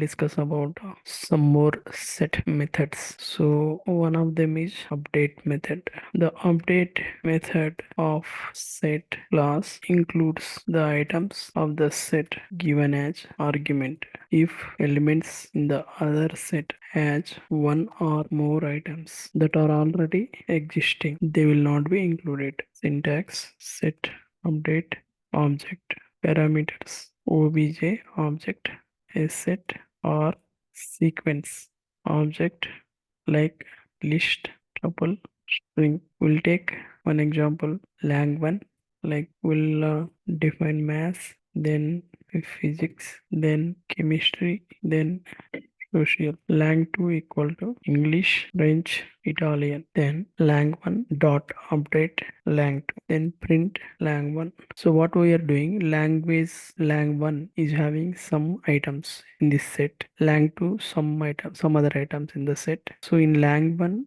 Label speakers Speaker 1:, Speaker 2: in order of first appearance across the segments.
Speaker 1: discuss about some more set methods. So one of them is update method. The update method of set class includes the items of the set given as argument. If elements in the other set has one or more items that are already existing, they will not be included. Syntax: set update object parameters obj object a set or sequence object like list, tuple, string. We'll take one example, lang1, like we'll define math, then physics, then chemistry, then social. Lang2 equal to English, French, Italian. Then lang1 dot update lang2. Then print lang1. So what we are doing, language lang1 is having some items in this set. Lang2 some other items in the set. So in lang1,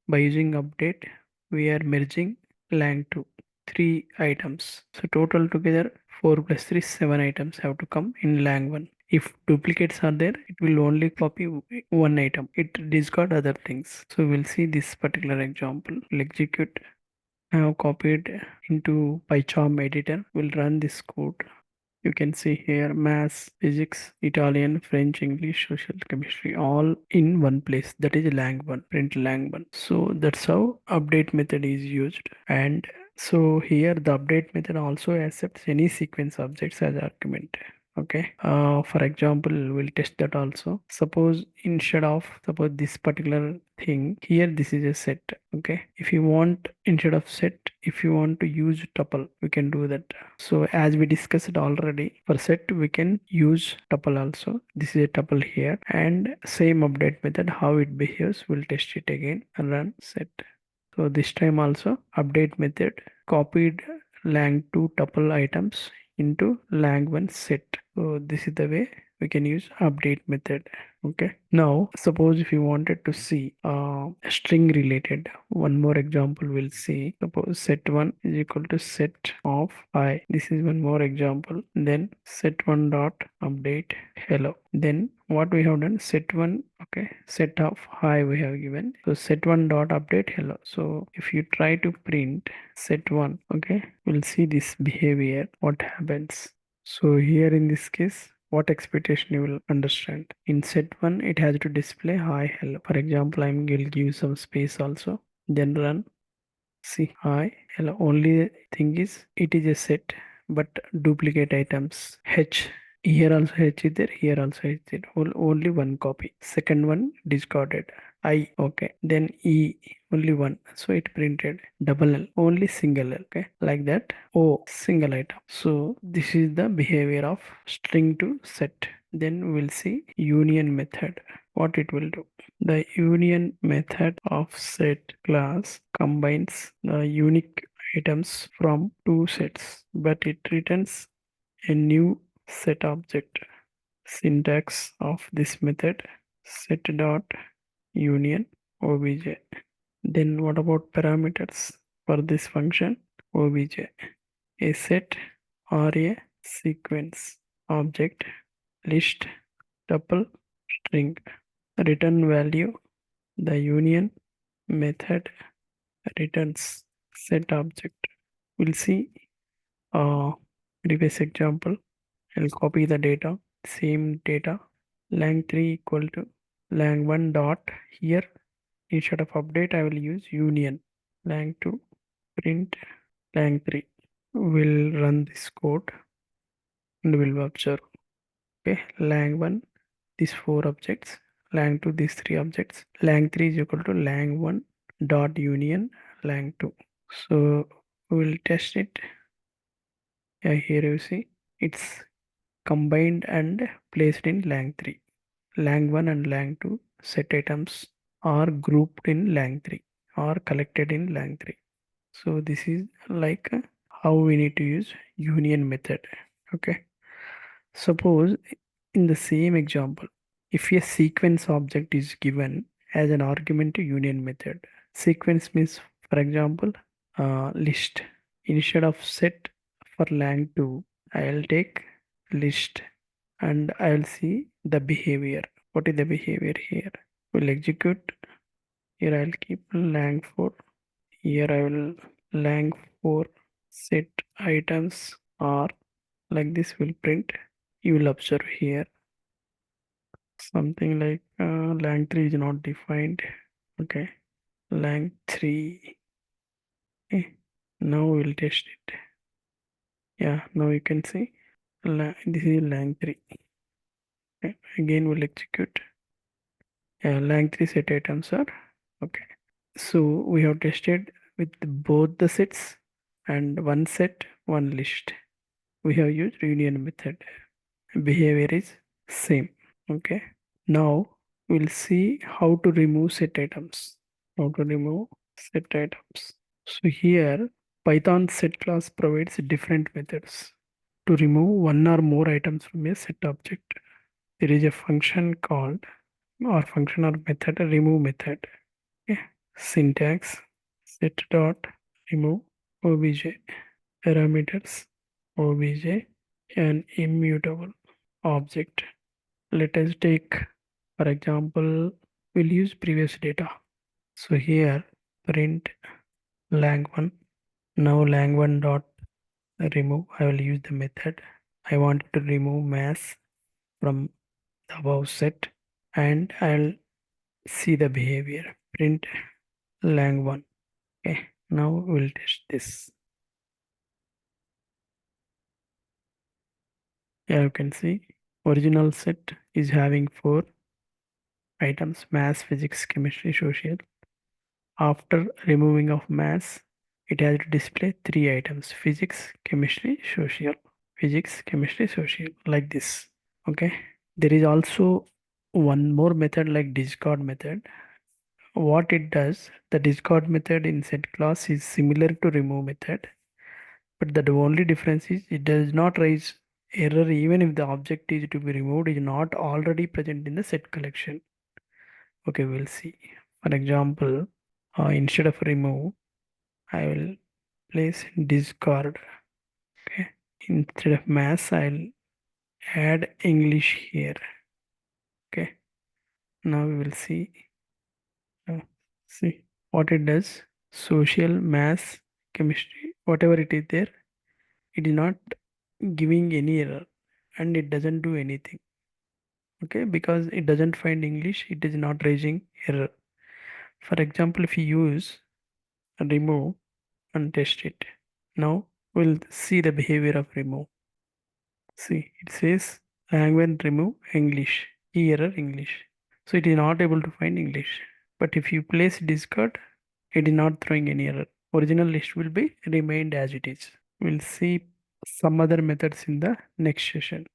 Speaker 1: by using update, we are merging lang2 three items. So total together 4 plus 3 7 items have to come in lang1. If duplicates are there, it will only copy one item. It discard other things. So we'll see this particular example. We'll execute. I have copied into PyCharm editor. We'll run this code. You can see here maths, physics, Italian, French, English, social, chemistry, all in one place. That is lang1, print lang1. So that's how update method is used. And so here the update method also accepts any sequence objects as argument. Okay, for example, we'll test that also. Suppose suppose this particular thing here, this is a set. Okay, if you want, instead of set, if you want to use tuple, we can do that. So as we discussed already, for set we can use tuple also. This is a tuple here, and same update method, how it behaves, we'll test it again and run set. So this time also update method copied lang2 tuple items into lang1 set. So this is the way we can use update method. Okay, now suppose if you wanted to see string related, one more example we'll see. Suppose set1 is equal to set of I. This is one more example. Then set1 dot update hello. Then what we have done, set1, okay, set of hi we have given. So set1 dot update hello. So if you try to print set1, okay, we'll see this behavior, what happens. So here in this case, what expectation you will understand. In set1, it has to display hi hello. For example, I'm going to give some space also. Then run. See hi hello. Only thing is it is a set, but duplicate items. H, here also H is there, here also H is there. Only one copy. Second one discarded. I, okay. Then E, only one, so it printed. Double L, only single L, okay, like that. O, single item. So this is the behavior of string to set. Then we'll see union method, what it will do. The union method of set class combines the unique items from two sets, but it returns a new set object. Syntax of this method: set dot union obj. Then what about parameters for this function? Obj, a set or a sequence object, list, tuple, string. Return value, the union method returns set object. We'll see previous example. I'll copy the data, same data, lang3 equal to lang1 dot, here instead of update I will use union, lang2 print lang3. We'll run this code and we'll observe. Okay, lang1 these four objects, lang2 these three objects, lang3 is equal to lang1 dot union lang2. So we'll test it. Yeah, here you see it's combined and placed in lang3. lang1 and lang2 set items are grouped in lang3 or collected in lang3. So this is like how we need to use union method. Okay, suppose in the same example, if a sequence object is given as an argument to union method, sequence means, for example, list. Instead of set for lang2, I'll take list and I'll see the behavior. What is the behavior here? We'll execute. Here I'll keep lang4. Here I will lang4 set items are like this will print. You will observe here something like lang3 is not defined. Okay, lang3. Okay. Now we'll test it. Yeah, now you can see this is lang3. Okay. Again we'll execute. Yeah, lang3 set items are okay. So we have tested with both the sets and one set, one list. We have used union method. Behavior is same. Okay. Now we'll see how to remove set items. How to remove set items. So here Python set class provides different methods to remove one or more items from a set object. There is a function called or function or method remove method. Okay. Syntax set dot remove obj parameters obj an immutable object. Let us take for example we'll use previous data. So here print lang1. Now lang1 dot remove. I will use the method. I want to remove mass from the above set and I'll see the behavior. Print lang1. Okay, now we'll test this. Here you can see original set is having 4 items: mass, physics, chemistry, social. After removing of mass, it has to display 3 items: physics, chemistry, social. Physics, chemistry, social, like this. Okay. There is also one more method like discard method. What it does, the discard method in set class is similar to remove method, but the only difference is it does not raise error even if the object is to be removed is not already present in the set collection. Okay, we'll see. For example, instead of remove, I will place discard. Okay, instead of mass, I'll add English here. Okay, now we will see. Uh, see what it does. Social, mass, chemistry, whatever it is there, it is not giving any error and it doesn't do anything. Okay, because it doesn't find English, it is not raising error. For example, if you use remove and test it, now we'll see the behavior of remove. See, it says language remove English, key error English. So it is not able to find English. But if you place discard, it is not throwing any error. Original list will be remained as it is. We'll see some other methods in the next session.